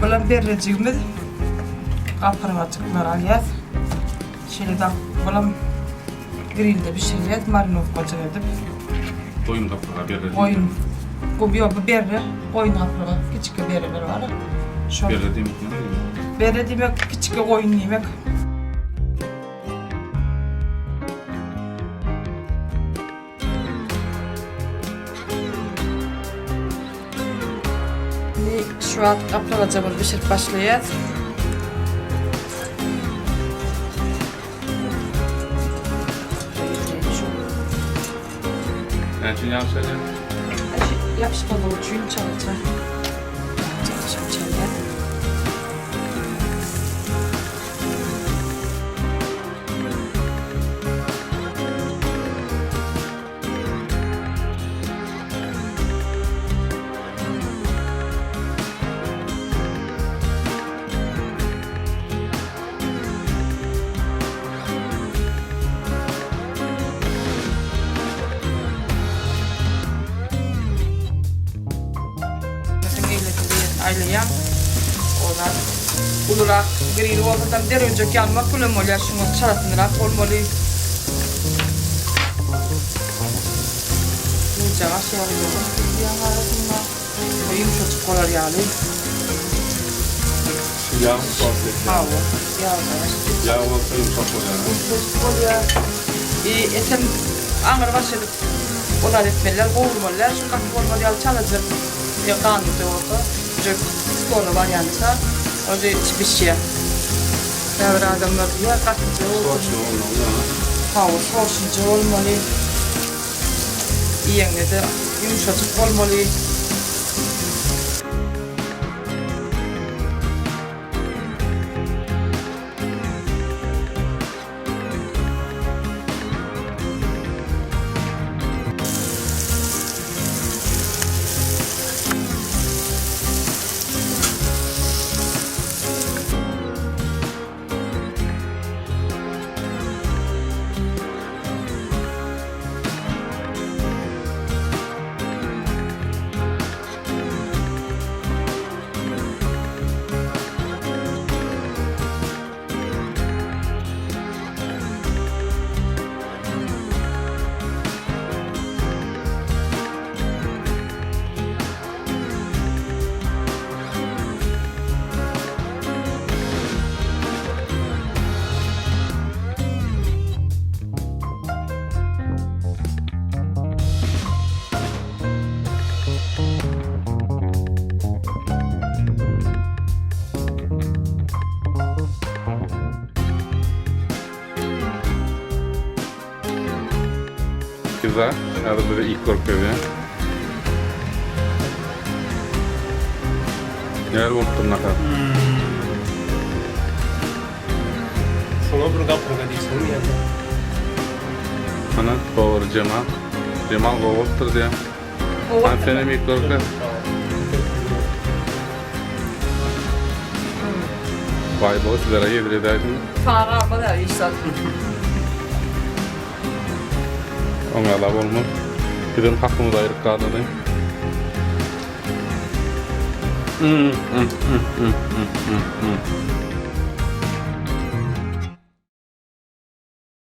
Bulan berreciğimiz kapırmacıklar alıyaz. Şöyle de bulan grillde pişireceğiz, marinovkacı edip. Koyun kapağı berre. Koyun. Bu berre, koyun kapağı, küçük berreler var. Berre demek ne? Berre demek, küçük koyun demek. Şu an kapırmacımız pişirip başlayacağız. Ne için yapsaydı? Yapışmadı o çünkü çalacak. Çalacak. Aileyem. Onlar ulurak, grill olmadan derece yanmak kullanmalı. Şunu çalatındırak olmalı. Yavaş yağlıyor. Yağlarında yumuşacık kolar yağlıyor. Yağ fazla. Hava, yağlar. Yağ olsa yumuşak oluyor. Yumuşacık oluyor. Etem ağır başladık. Onlar etmeliler, kovurmalılar. Şu kapı olmalı yağlı çalacak. Kanlıca oldu. Çok spor varyansa o da hiçbir şey. Devre adamlar diyor, katıcı olmalı. Hava soğuşucu olmalı. İyiyenge de yumuşacık olmalı. Güzel. Arada da ilk korkuyor ya. Neler unuttum ne kadar. Şuna bir kapırga deysin yani. Ana doğru Cemal. Cemal kovultur diye. Ben senin ilk korkuyor. Vay boş sigara yedireydin. Fara ama da işte. Ona laf olmaz. Bizim hakkımızda ayrık kaldı.